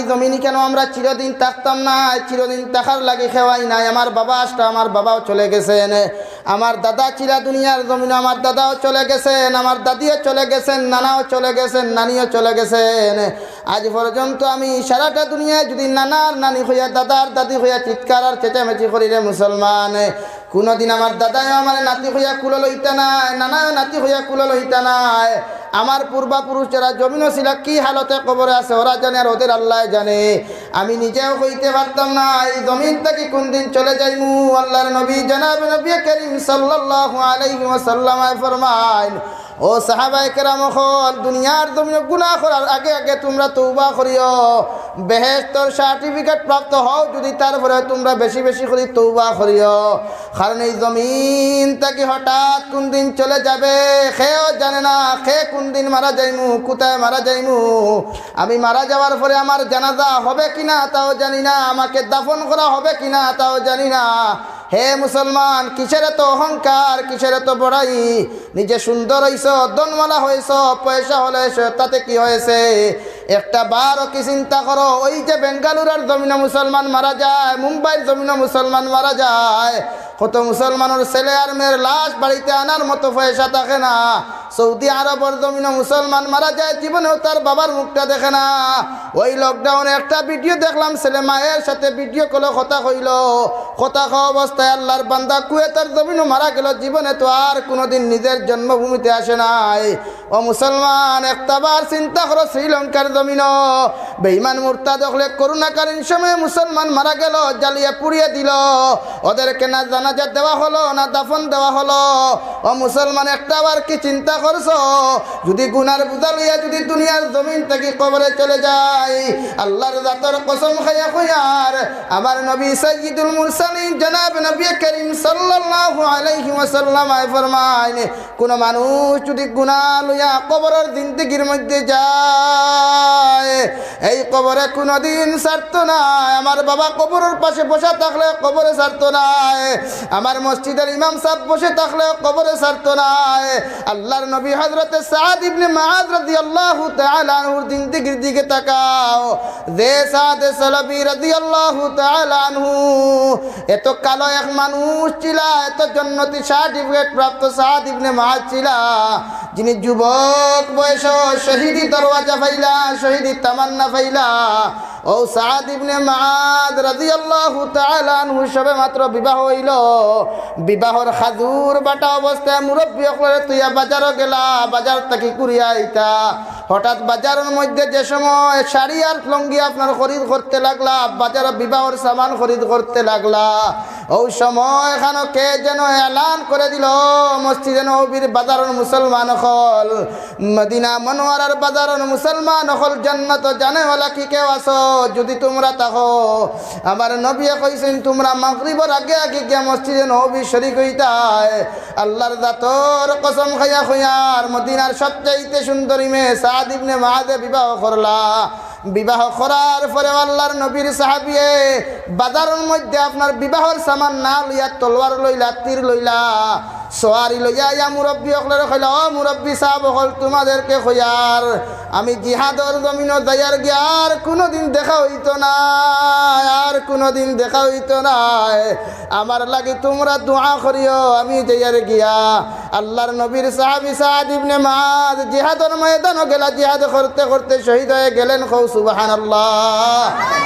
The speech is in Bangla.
জমিনে কেন আমরা চিরদিন থাকতাম না? চিরদিন থাকার লাগে খেওয়াই নাই। আমার বাবা আসটা, আমার বাবাও চলে গেছেন। আমার দাদা ছিল দুনিয়ার জমিনে, আমার দাদাও চলে গেছেন, আমার দাদিও চলে গেছেন, নানাও চলে গেছেন, নানিও চলে গেছেন। আজ পর্যন্ত আমি সারাটা দুনিয়ায় যদি নানার নানি হইয়া দাদার দাদি হইয়া চিৎকার আর চেঁচামেচি করি রে মুসলমান, কোনোদিন আমার দাদাও আমার নাতি হইয়া কুলো লইতা নাই, নানাও নাতি হইয়া কুলো লইতা নাই। আমার পূর্বাপুরুষ যারা জমিনও ছিল কি হালতে কবরে আছে ওরা জানে, আর ওদের আল্লাহ জানে। আমি নিজেও কইতে পারতাম না এই জমিন থেকে কোন দিন চলে যাইমু। আল্লাহর নবী জনাবে নবী করিম সাল্লাল্লাহু আলাইহি ওয়াসাল্লাম ফরমায়, ও সাহাবায়ে কেরাম হল, দুনিয়ার জমিনে গুনাহ করার আগে আগে তোমরা তওবা করিও। বেহেশতের সার্টিফিকেট প্রাপ্ত হও যদি তারপরে তোমরা বেশি বেশি করে তওবা করিও। কারণ এই জমিন থেকে হঠাৎ কোন দিন চলে যাবে কেউ জানে না। কে কোন দিন মারা যাইমু, কোথায় মারা যাইমু। আমি মারা যাওয়ার পরে আমার জানাজা হবে কিনা তাও জানি না, আমাকে দাফন করা হবে কিনা তাও জানি না। হে মুসলমান, কিসের এত অহংকার, কিসের এত বড়াই? নিজে সুন্দর হইছ, দনওয়ালা হয়েছ, পয়সা হলে তাতে কি হয়েছে? একটা বারও কি চিন্তা করো, ওই যে বেঙ্গালুরের জমিনে মুসলমান মারা যায়, মুম্বাইয়ের জমিনে মুসলমান মারা যায়, কত মুসলমানের ছেলে আর মেয়ের লাশ বাড়িতে আনার মতো পয়সা থাকে না। সৌদি আরবের জমিনে মুসলমান মারা যায়, জীবনেও তার বাবার মুখটা দেখে না। ওই লকডাউনে একটা ভিডিও দেখলাম, ছেলে মায়ের সাথে ভিডিও কলে কথা কইল, কথা খাওয়া অবস্থায় আল্লাহর বান্দা কুয়েতের জমিনে মারা গেল। জীবনে তো আর কোনোদিন নিজের জন্মভূমিতে আসে নাই। ও মুসলমান, একটাবার চিন্তা করো, শ্রীলঙ্কার জমিন বেঈমান মুরতাদ হলে করোনাকালীন সময়ে মুসলমান মারা গেল, জ্বালিয়ে পুড়িয়ে দিল, ওদেরকে না জানাজা দেওয়া হলো না দাফন দেওয়া হলো। ও মুসলমান, একটাবার কি চিন্তা করছো? যদি গুনার বোঝা লইয়া যদি দুনিয়ার জমিন থেকে কবরে চলে যায়, আল্লাহর জাতের কসম খাইয়া কইয়ার আমার নবী সাইয়্যিদুল মুরসালিন জনাব নবী করিম সাল্লাল্লাহু আলাইহি ওয়াসাল্লাম ফরমায়, কোন মানুষ যদি গুনাহ লইয়া কবরের জিন্দেগির মধ্যে যায়, এই কবরে কোনদিন ছাড়তো না। আমার বাবা কবরের পাশে বসে থাকলে কবরে ছাড়তো না, আমার মসজিদের ইমাম সাহেব বসে থাকলে কবরে ছাড়তো না। আল্লাহর নবী হযরতে সাদ ইবনে মুআয রাদিয়াল্লাহু তাআলা আনহুর জিন্দেগির দিকে তাকাও। যে সাদ সালাবি রাদিয়াল্লাহু তাআলা আনহু এত কালো এক মানুষ ছিল, এত জান্নাতি সার্টিফিকেট প্রাপ্ত সাদ ইবনে মুআয ছিল, যিনি যুবক বয়স শহীদি দরওয়াজা পাইলা, শহীদি তামান্না পাইলা। ও সাদ ইবনে মুআয রাদিয়াল্লাহু তাআলা আনহু সবে মাত্র বিবাহ হইল। বিবাহর খাজুর বাটা অবস্থায় মুরব্বী হকলে তুইয়া বাজারও গেলা, বাজার থেকে কুড়িয়া আইতা। হঠাৎ বাজারের মধ্যে যে সময় শাড়ি আর লঙ্গি আপনার খরিদ করতে লাগলা, বাজারে বিবাহর সামান খরিদ করতে লাগলা, ওই সময় এখানে কে যেন এলান করে দিল, মসজিদে নববীর বাজারের মুসলমান হল, মদিনা মনোয়ারার বাজারের মুসলমান হল, জান্নাত জানে ওলা কি কেউ আসো? যদি তোমরা থাকো, আমার নবী কইছেন তোমরা মাগরিবের আগে আগে গিয়া মসজিদে নববী শরীক হইতায়। আল্লাহর জাতর কসম খাইয়া খুইয়ার মদিনার সবচাইতে সুন্দরী মেয়ে সাদ ইবনে মুআয বিবাহ করলা। বিবাহ করার পরে আল্লাহর নবীর সাহাবিয়ে বাজারের মধ্যে আপনার বিবাহর সামান না লইয়া তলোয়ার লইলা, তীর লইলা, সোয়ারি লইয়া ইয়া মুরব্বী হকলে কইলা, ও মুরব্বী সাহেব হল, তোমাদেরকে কইয়ার আমি জিহাদর জমিনও যাইয়ার গিয়া আর কোনোদিন দেখা হইতো না, আর কোনোদিন দেখা হইতো না। আমার লাগি তোমরা দোয়া করিও, আমি যাইয়ার গিয়া। আল্লাহর নবীর সাহাবী সাদ ইবনে মুআয জিহাদর ময়দানও গেলা, জিহাদ করতে করতে শহীদ হয়ে গেলেন। সুবহানাল্লাহ।